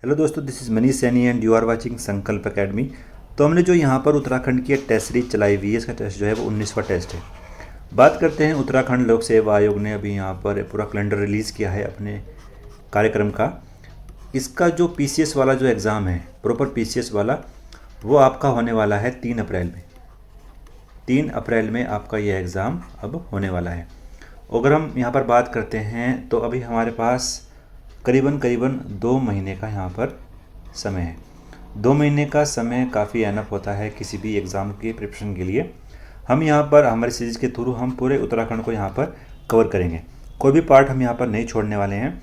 Hello दोस्तों, this is Manish Saini and you are watching Sankalp academy. तो हमने जो यहाँ पर उत्तराखंड की एक टेस्ट सीरीज चलाई हुई है, इसका टेस्ट जो है वो 19वां टेस्ट है। बात करते हैं, उत्तराखंड लोक सेवा आयोग ने अभी यहाँ पर पूरा कैलेंडर रिलीज़ किया है अपने कार्यक्रम का। इसका जो पीसीएस वाला जो एग्ज़ाम है, प्रॉपर पीसीएस वाला, वो आपका होने वाला है 3 अप्रैल में। 3 अप्रैल में आपका ये एग्ज़ाम अब होने वाला है। अगर हम यहाँ पर बात करते हैं तो अभी हमारे पास करीबन करीबन 2 महीने का यहाँ पर समय है। 2 महीने का समय काफ़ी एनफ होता है किसी भी एग्ज़ाम के प्रिपरेशन के लिए। हम यहाँ पर हमारी सीरीज़ के थ्रू हम पूरे उत्तराखंड को यहाँ पर कवर करेंगे। कोई भी पार्ट हम यहाँ पर नहीं छोड़ने वाले हैं।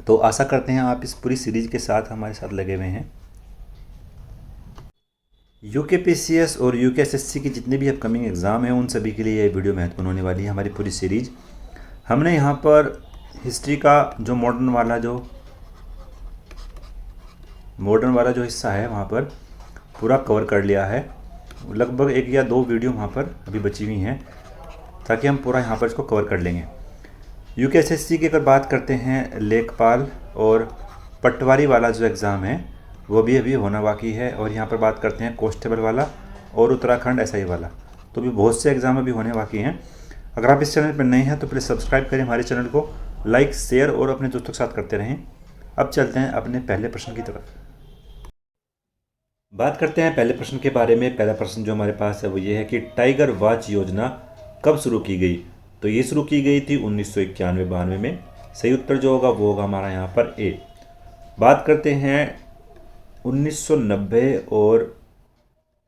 तो आशा करते हैं आप इस पूरी सीरीज़ के साथ हमारे साथ लगे हुए हैं। यूकेपीसीएस और यूकेएसएससी की जितने भी अपकमिंग एग्ज़ाम हैं, उन सभी के लिए ये वीडियो महत्वपूर्ण होने वाली है। हमारी पूरी सीरीज़ हमने यहाँ पर हिस्ट्री का जो मॉडर्न वाला जो हिस्सा है वहाँ पर पूरा कवर कर लिया है। लगभग 1 या 2 वीडियो वहाँ पर अभी बची हुई हैं, ताकि हम पूरा यहाँ पर इसको कवर कर लेंगे। यूकेएसएससी की अगर बात करते हैं, लेखपाल और पटवारी वाला जो एग्ज़ाम है वो भी अभी होना बाकी है। और यहाँ पर बात करते हैं कांस्टेबल वाला और उत्तराखंड एसआई वाला, तो भी बहुत से एग्ज़ाम अभी होने बाकी हैं। अगर आप इस चैनल पर नए हैं तो प्लीज़ सब्सक्राइब करें हमारे चैनल को, लाइक शेयर और अपने दोस्तों के साथ करते रहें। अब चलते हैं अपने पहले प्रश्न की तरफ। बात करते हैं पहले प्रश्न के बारे में। पहला प्रश्न जो हमारे पास है वो ये है कि टाइगर वॉच योजना कब शुरू की गई? तो ये शुरू की गई थी 1991-92 में। सही उत्तर जो होगा वो होगा हमारा यहाँ पर ए। बात करते हैं 1990 और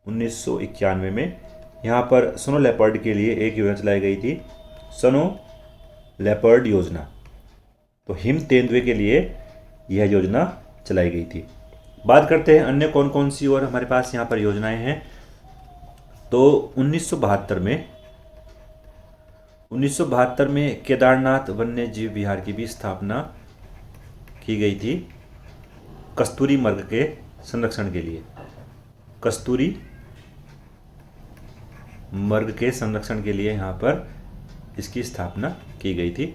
1991 में यहाँ पर स्नो लेपर्ड के लिए एक योजना चलाई गई थी, स्नो लेपर्ड योजना। तो हिम तेंदुए के लिए यह योजना चलाई गई थी। बात करते हैं अन्य कौन कौन सी और हमारे पास यहाँ पर योजनाएं हैं। तो 1972 में केदारनाथ वन्य जीव विहार की भी स्थापना की गई थी, कस्तूरी मृग के संरक्षण के लिए। कस्तूरी मृग के संरक्षण के लिए यहाँ पर इसकी स्थापना की गई थी।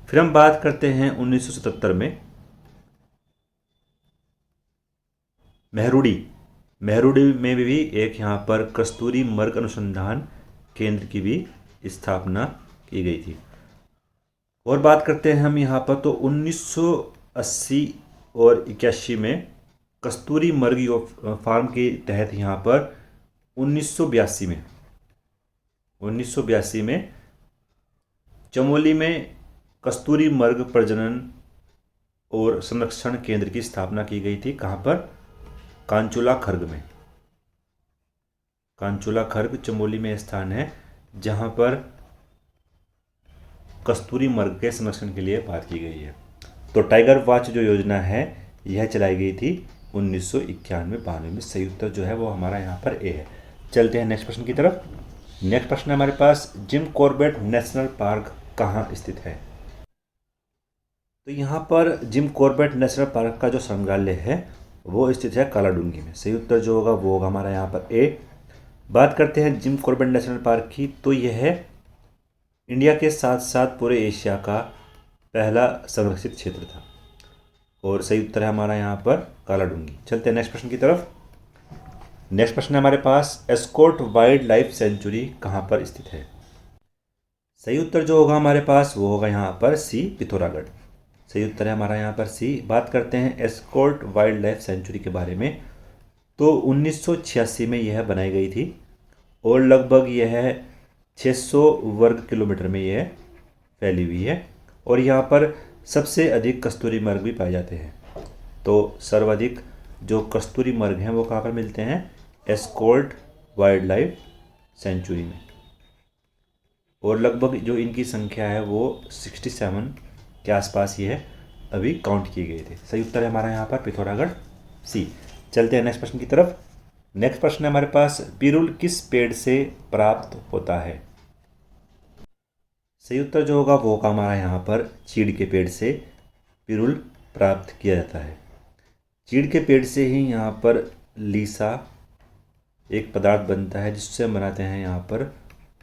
फिर हम बात करते हैं 1977 में मेहरुड़ी में भी एक यहाँ पर कस्तूरी मृग अनुसंधान केंद्र की भी स्थापना की गई थी। और बात करते हैं हम यहाँ पर, तो 1980 और 81 में कस्तूरी मृग फार्म के तहत यहाँ पर 1982 में चमोली में कस्तूरी मृग प्रजनन और संरक्षण केंद्र की स्थापना की गई थी। कहाँ पर? कांचुला खर्ग में। कांचुला खर्ग चमोली में स्थान है जहाँ पर कस्तूरी मृग के संरक्षण के लिए बात की गई है। तो टाइगर वॉच जो योजना है यह चलाई गई थी 1991-92 में। सही उत्तर जो है वो हमारा यहाँ पर ए है। चलते हैं नेक्स्ट प्रश्न की तरफ। नेक्स्ट प्रश्न है हमारे पास, जिम कॉर्बेट नेशनल पार्क कहाँ स्थित है? तो यहाँ पर जिम कॉर्बेट नेशनल पार्क का जो संग्रहालय है वो स्थित है कालाडूंगी में। सही उत्तर जो होगा वो होगा हमारा यहाँ पर ए। बात करते हैं जिम कॉर्बेट नेशनल पार्क की, तो यह इंडिया के साथ साथ पूरे एशिया का पहला संरक्षित क्षेत्र था। और सही उत्तर है हमारा यहाँ पर कालाडूंगी। चलते हैं नेक्स्ट प्रश्न की तरफ। नेक्स्ट प्रश्न है हमारे पास, एस्कॉर्ट वाइल्ड लाइफ सेंचुरी कहाँ पर स्थित है? सही उत्तर जो होगा हमारे पास वो होगा यहाँ पर सी, पिथौरागढ़। सही उत्तर है हमारा यहाँ पर सी। बात करते हैं एस्कॉर्ट वाइल्ड लाइफ सेंचुरी के बारे में। तो 1986 में यह बनाई गई थी और लगभग यह 600 वर्ग किलोमीटर में यह फैली हुई है। और यहाँ पर सबसे अधिक कस्तूरी मृग भी पाए जाते हैं। तो सर्वाधिक जो कस्तूरी मृग हैं वो कहाँ पर मिलते हैं? एस्कॉर्ट वाइल्ड लाइफ सेंचुरी में। और लगभग जो इनकी संख्या है वो 67 के आसपास ये अभी काउंट किए गए थे। सही उत्तर है हमारा यहाँ पर पिथौरागढ़, सी। चलते हैं नेक्स्ट प्रश्न की तरफ। नेक्स्ट प्रश्न है हमारे पास, पिरुल किस पेड़ से प्राप्त होता है? सही उत्तर जो होगा वो होगा हमारा यहाँ पर चीड़ के पेड़ से पिरुल प्राप्त किया जाता है। चीड़ के पेड़ से ही यहाँ पर लीसा एक पदार्थ बनता है जिससे हम बनाते हैं यहाँ पर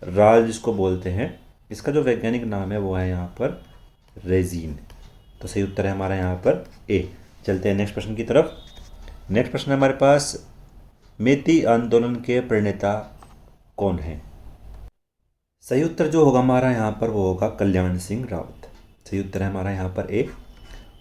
राल, जिसको बोलते हैं। इसका जो वैज्ञानिक नाम है वो है यहाँ पर रेजिन। तो सही उत्तर है हमारा यहाँ पर ए। चलते हैं नेक्स्ट प्रश्न की तरफ। नेक्स्ट प्रश्न है हमारे पास, मेती आंदोलन के प्रणेता कौन है? सही उत्तर जो होगा हमारा यहाँ पर वो होगा कल्याण सिंह रावत। सही उत्तर है हमारा यहाँ पर ए।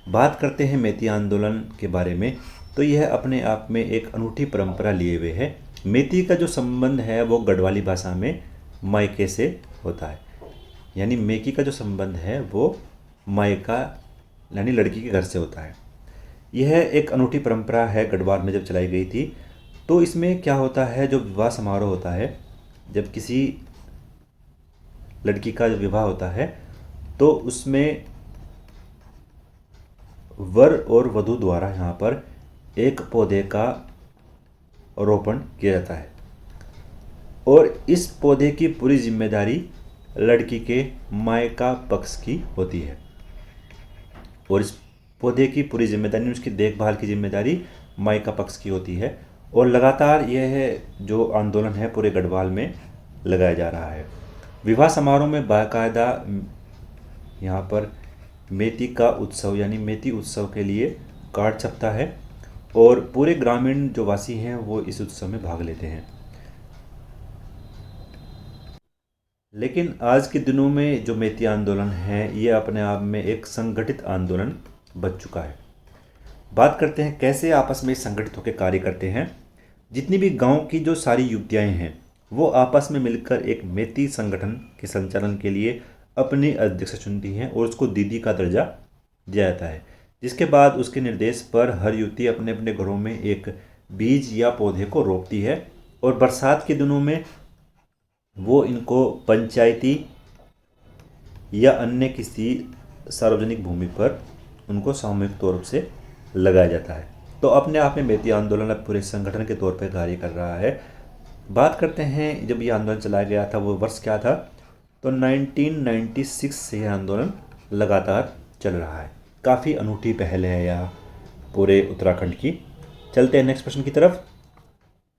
बात करते हैं मेती आंदोलन के बारे में, तो यह अपने आप में एक अनूठी परंपरा लिए हुए है। मेती का जो संबंध है वो गढ़वाली भाषा में मायके से होता है, यानी मेकी का जो संबंध है वो मायका यानी लड़की के घर से होता है। यह एक अनूठी परंपरा है, गढ़वाल में जब चलाई गई थी। तो इसमें क्या होता है, जो विवाह समारोह होता है, जब किसी लड़की का विवाह होता है तो उसमें वर और वधू द्वारा यहाँ पर एक पौधे का रोपण किया जाता है और इस पौधे की पूरी जिम्मेदारी लड़की के मायका पक्ष की होती है और इस पौधे की पूरी जिम्मेदारी, उसकी देखभाल की जिम्मेदारी मायका पक्ष की होती है। और लगातार यह जो आंदोलन है पूरे गढ़वाल में लगाया जा रहा है। विवाह समारोह में बाकायदा यहाँ पर मेती का उत्सव यानी मेती उत्सव के लिए कार्ड छपता है और पूरे ग्रामीण जो वासी हैं वो इस उत्सव में भाग लेते हैं। लेकिन आज के दिनों में जो मेती आंदोलन है ये अपने आप में एक संगठित आंदोलन बन चुका है। बात करते हैं कैसे आपस में संगठित होकर कार्य करते हैं। जितनी भी गांव की जो सारी युवतियाँ हैं वो आपस में मिलकर एक मेती संगठन के संचालन के लिए अपनी अध्यक्ष चुनती हैं और उसको दीदी का दर्जा दिया जाता है, जिसके बाद उसके निर्देश पर हर युवती अपने अपने घरों में एक बीज या पौधे को रोपती है और बरसात के दिनों में वो इनको पंचायती या अन्य किसी सार्वजनिक भूमि पर उनको सामूहिक तौर से लगाया जाता है। तो अपने आप में मेती आंदोलन अब पूरे संगठन के तौर पर कार्य कर रहा है। बात करते हैं जब ये आंदोलन चलाया गया था वो वर्ष क्या था, तो 1996 से यह आंदोलन लगातार चल रहा है। काफ़ी अनूठी पहल है यह पूरे उत्तराखंड की। चलते हैं नेक्स्ट प्रश्न की तरफ।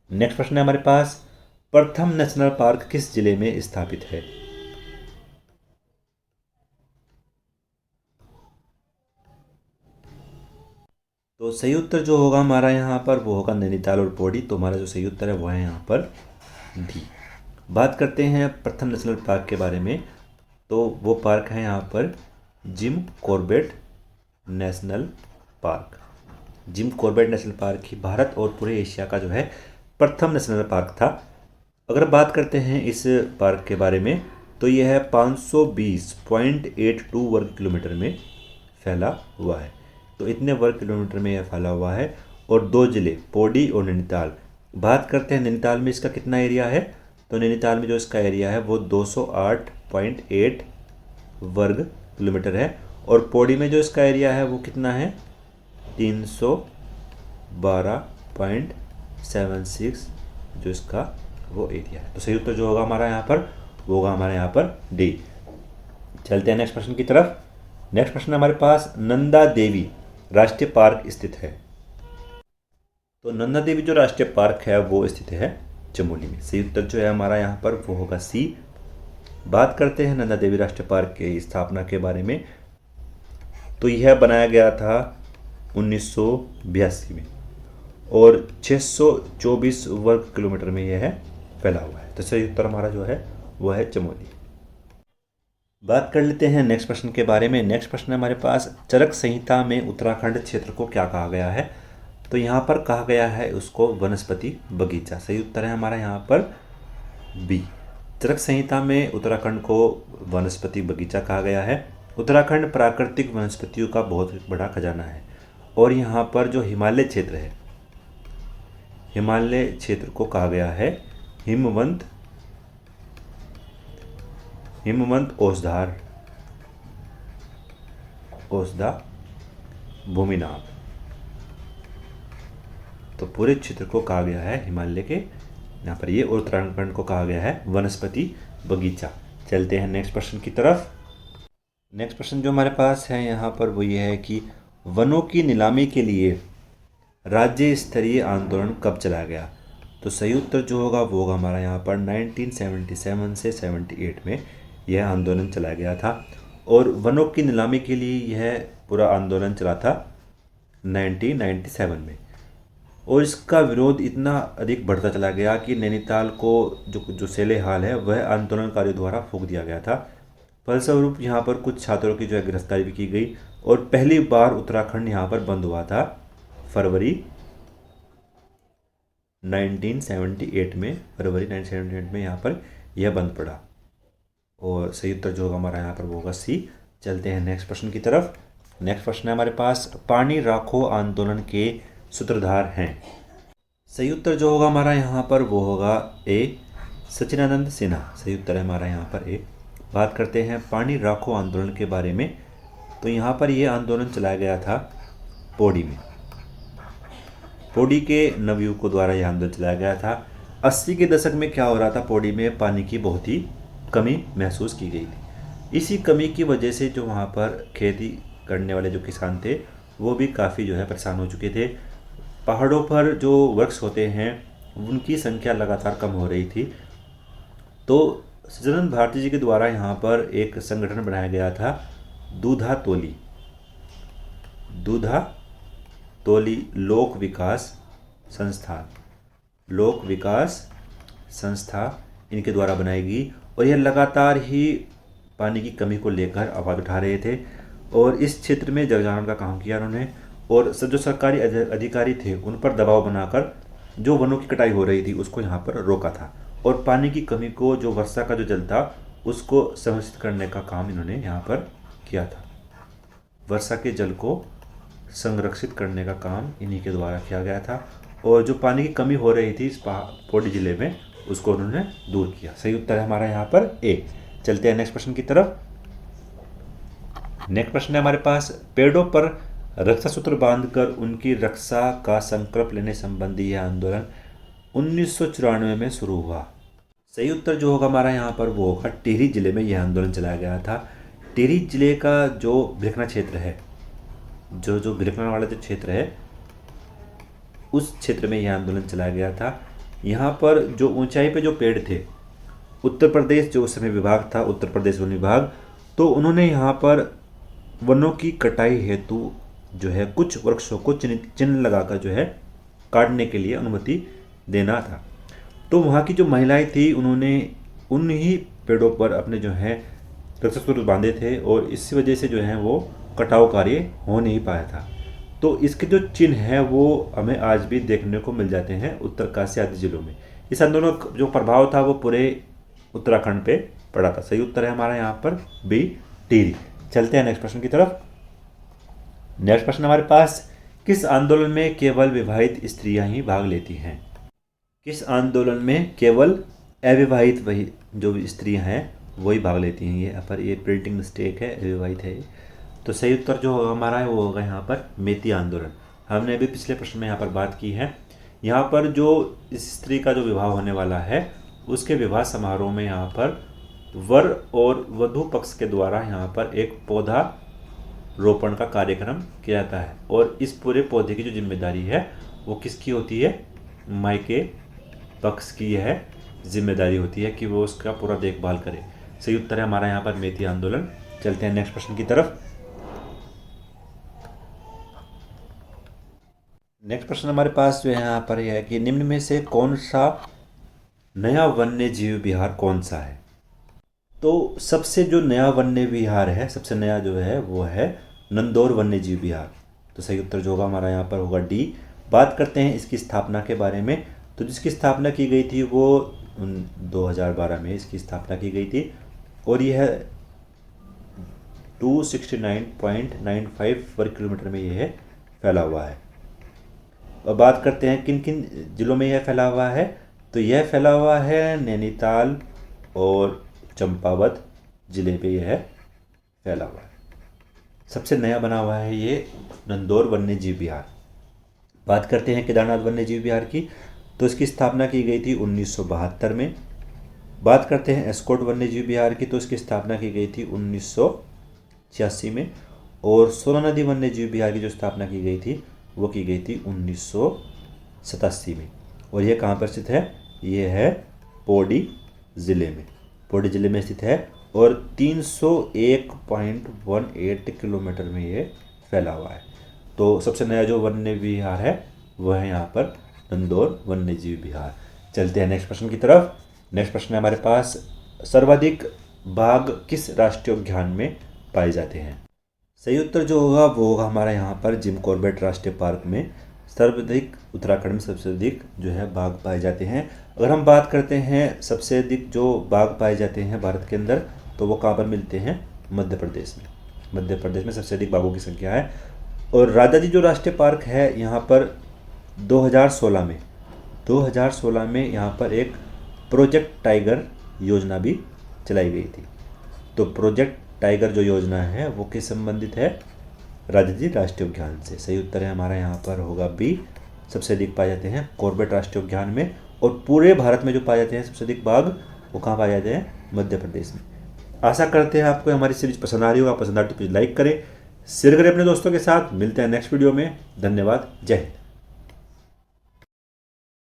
नेक्स्ट प्रश्न है हमारे पास, प्रथम नेशनल पार्क किस जिले में स्थापित है? तो सही उत्तर जो होगा हमारा यहाँ पर वो होगा नैनीताल और पौड़ी। तो हमारा जो सही उत्तर है वो है यहाँ पर डी। बात करते हैं प्रथम नेशनल पार्क के बारे में, तो वो पार्क है यहाँ पर Jim Corbett National Park. Jim Corbett National Park ही भारत और पूरे एशिया का जो है प्रथम नेशनल पार्क था। अगर बात करते हैं इस पार्क के बारे में तो यह है 520.82 वर्ग किलोमीटर में फैला हुआ है। तो इतने वर्ग किलोमीटर में यह फैला हुआ है और दो ज़िले पौड़ी और नैनीताल। बात करते हैं नैनीताल में इसका कितना एरिया है, तो नैनीताल में जो इसका एरिया है वो 208.8 वर्ग किलोमीटर है और पौड़ी में जो इसका एरिया है वो कितना है 312.76 जो इसका वो एरिया है। तो सही उत्तर जो होगा हमारा यहाँ पर वो होगा हमारे यहाँ पर डी। चलते हैं नेक्स्ट प्रश्न की तरफ। नेक्स्ट प्रश्न हमारे पास, नंदा देवी राष्ट्रीय पार्क स्थित है? तो नंदा देवी जो राष्ट्रीय पार्क है वो स्थित है चमोली में। सही उत्तर जो है हमारा यहाँ पर वो होगा सी। बात करते हैं नंदा देवी राष्ट्रीय पार्क की स्थापना के बारे में, तो यह बनाया गया था 1982 में और 624 वर्ग किलोमीटर में यह फैला हुआ है। तो सही उत्तर हमारा जो है वो है चमोली। बात कर लेते हैं नेक्स्ट प्रश्न के बारे में। नेक्स्ट प्रश्न हमारे पास, चरक संहिता में उत्तराखंड क्षेत्र को क्या कहा गया है? तो यहाँ पर कहा गया है उसको वनस्पति बगीचा। सही उत्तर है हमारा यहाँ पर बी। चरक संहिता में उत्तराखंड को वनस्पति बगीचा कहा गया है। उत्तराखंड प्राकृतिक वनस्पतियों का बहुत बड़ा खजाना है और यहाँ पर जो हिमालय क्षेत्र है, हिमालय क्षेत्र को कहा गया है हिमवंत औषधा भूमि नाम। तो पूरे क्षेत्र को कहा गया है हिमालय के यहाँ पर ये, और उत्तराखंड को कहा गया है वनस्पति बगीचा। चलते हैं नेक्स्ट प्रश्न की तरफ। नेक्स्ट प्रश्न जो हमारे पास है यहाँ पर वो ये है कि वनों की नीलामी के लिए राज्य स्तरीय आंदोलन कब चलाया गया? तो सही उत्तर जो होगा वो होगा हमारा यहाँ पर 1977 से 78 में यह आंदोलन चलाया गया था और वनों की नीलामी के लिए यह पूरा आंदोलन चला था 1997 में। और इसका विरोध इतना अधिक बढ़ता चला गया कि नैनीताल को जो सेले हाल है वह आंदोलनकारियों द्वारा फूंक दिया गया था। फलस्वरूप यहाँ पर कुछ छात्रों की जो है गिरफ्तारी भी की गई और पहली बार उत्तराखंड यहाँ पर बंद हुआ था फरवरी 1978 में। फरवरी 1978 में यहाँ पर यह बंद पड़ा और सही उत्तर जो होगा हमारा यहाँ पर वो होगा सी। चलते हैं नेक्स्ट प्रश्न की तरफ। नेक्स्ट प्रश्न है हमारे पास, पानी राखो आंदोलन के सूत्रधार हैं। सही उत्तर जो होगा हमारा यहाँ पर वो होगा ए, सच्चिदानंद सिन्हा। सही उत्तर है हमारा यहाँ पर ए। बात करते हैं पानी राखो आंदोलन के बारे में। तो यहाँ पर ये आंदोलन चलाया गया था पौड़ी में। पौड़ी के नवयुवकों द्वारा यह आंदोलन चलाया गया था। 80 के दशक में क्या हो रहा था, पौड़ी में पानी की बहुत ही कमी महसूस की गई थी। इसी कमी की वजह से जो वहाँ पर खेती करने वाले जो किसान थे वो भी काफ़ी जो है परेशान हो चुके थे। पहाड़ों पर जो वृक्ष होते हैं उनकी संख्या लगातार कम हो रही थी। तो सच्चिदानंद भारती जी के द्वारा यहाँ पर एक संगठन बनाया गया था, दूधा तोली लोक विकास संस्था इनके द्वारा बनाई गई। और यह लगातार ही पानी की कमी को लेकर आवाज़ उठा रहे थे और इस क्षेत्र में जगजागरण का काम किया उन्होंने। और जो सरकारी अधिकारी थे उन पर दबाव बनाकर जो वनों की कटाई हो रही थी उसको यहाँ पर रोका था और पानी की कमी को, जो वर्षा का जो जल था उसको संरक्षित करने का काम इन्होंने यहाँ पर किया था। वर्षा के जल को संरक्षित करने का काम इन्हीं के द्वारा किया गया था और जो पानी की कमी हो रही थी इस पौड़ी जिले में उसको उन्होंने दूर किया। सही उत्तर है हमारा यहाँ पर ए। चलते हैं नेक्स्ट प्रश्न की तरफ। नेक्स्ट प्रश्न है हमारे पास, पेड़ों पर रक्षा सूत्र बांधकर उनकी रक्षा का संकल्प लेने संबंधी यह आंदोलन 1994 में शुरू हुआ। सही उत्तर जो होगा हमारा यहाँ पर वो होगा टिहरी जिले में यह आंदोलन चलाया गया था। टिहरी जिले का जो भिलखना क्षेत्र है, जो भिलखना वाला जो क्षेत्र है उस क्षेत्र में यह आंदोलन चलाया गया था। यहाँ पर जो ऊंचाई पे जो पेड़ थे, उत्तर प्रदेश जो उस समय विभाग था, उत्तर प्रदेश वन विभाग, तो उन्होंने यहाँ पर वनों की कटाई हेतु जो है कुछ वृक्षों को चिन्ह लगाकर जो है काटने के लिए अनुमति देना था। तो वहाँ की जो महिलाएं थी उन्होंने उन्हीं पेड़ों पर अपने जो है रक्षा सूत्र बांधे थे और इसी वजह से जो है वो कटाव कार्य हो नहीं पाया था। तो इसके जो चिन्ह हैं वो हमें आज भी देखने को मिल जाते हैं उत्तरकाशी आदि जिलों में। इस आंदोलन का जो प्रभाव था वो पूरे उत्तराखंड पे पड़ा था। सही उत्तर है हमारा यहाँ पर बी, टिहरी। चलते हैं नेक्स्ट प्रश्न की तरफ। नेक्स्ट प्रश्न हमारे पास, किस आंदोलन में केवल विवाहित स्त्रियां ही भाग लेती हैं? किस आंदोलन में केवल अविवाहित वही जो स्त्रियां हैं वही भाग लेती हैं? ये पर ये प्रिंटिंग मिस्टेक है, अविवाहित है। तो सही उत्तर जो होगा हमारा है वो होगा यहाँ पर मेती आंदोलन। हमने अभी पिछले प्रश्न में यहाँ पर बात की है। यहाँ पर जो इस स्त्री का जो विवाह होने वाला है उसके विवाह समारोह में यहाँ पर वर और वधू पक्ष के द्वारा यहाँ पर एक पौधा रोपण का कार्यक्रम किया जाता है और इस पूरे पौधे की जो जिम्मेदारी है वो किसकी होती है? मायके पक्ष की यह जिम्मेदारी होती है कि वो उसका पूरा देखभाल करे। सही उत्तर है हमारा यहाँ पर मेती आंदोलन। चलते हैं नेक्स्ट प्रश्न की तरफ। नेक्स्ट प्रश्न हमारे पास जो है यहाँ पर यह है कि निम्न में से कौन सा नया वन्य जीव विहार कौन सा है? तो सबसे जो नया वन्य विहार है, सबसे नया जो है वो है नंदौर वन्य जीव विहार। तो सही उत्तर जो होगा हमारा यहाँ पर होगा डी। बात करते हैं इसकी स्थापना के बारे में। तो जिसकी स्थापना की गई थी वो 2012 में इसकी स्थापना की गई थी और यह 269.95 वर्ग किलोमीटर में यह फैला हुआ है। अब बात करते हैं किन किन जिलों में यह फैला हुआ है। तो यह फैला हुआ है नैनीताल और चंपावत जिले पे यह फैला हुआ है। सबसे नया बना हुआ है ये नंदौर वन्य जीव विहार। बात करते हैं केदारनाथ वन्य जीव विहार की। तो इसकी स्थापना की गई थी 1972 में। बात करते हैं एस्कॉट वन्य जीव विहार की। तो इसकी स्थापना की गई थी 1986 में। और सोलह नदी वन्य जीव विहार की जो स्थापना की गई थी वो की गई थी 1987 में। और यह कहाँ पर स्थित है? ये है पौड़ी ज़िले में। पौड़ी ज़िले में स्थित है और 301.18 किलोमीटर में ये फैला हुआ है। तो सबसे नया जो वन्य विहार है वह है यहाँ पर नंदौर वन्यजीव विहार। चलते हैं नेक्स्ट प्रश्न की तरफ। नेक्स्ट प्रश्न है हमारे पास, सर्वाधिक बाघ किस राष्ट्रीय उद्यान में पाए जाते हैं? सही उत्तर जो होगा वो होगा हमारा यहाँ पर जिम कॉर्बेट राष्ट्रीय पार्क में सर्वाधिक, उत्तराखंड में सबसे अधिक जो है बाघ पाए जाते हैं। अगर हम बात करते हैं सबसे अधिक जो बाघ पाए जाते हैं भारत के अंदर, तो वो कहाँ पर मिलते हैं? मध्य प्रदेश में। मध्य प्रदेश में सबसे अधिक बाघों की संख्या है। और राजाजी जो राष्ट्रीय पार्क है यहाँ पर 2016 में यहाँ पर एक प्रोजेक्ट टाइगर योजना भी चलाई गई थी। तो प्रोजेक्ट टाइगर जो योजना है वो किस संबंधित है? राजाजी राष्ट्रीय उद्यान से। सही उत्तर है हमारा यहाँ पर होगा बी, सबसे अधिक पाए जाते हैं कॉर्बेट राष्ट्रीय उद्यान में। और पूरे भारत में जो पाए जाते हैं सबसे अधिक बाघ वो कहाँ पाए जाते हैं? मध्य प्रदेश में। आशा करते हैं आपको हमारी सीरीज पसंद आ रही होगा। पसंद आ रही तो प्लीज़ लाइक करें, शेयर करें अपने दोस्तों के साथ। मिलते हैं नेक्स्ट वीडियो में। धन्यवाद। जय हिंद।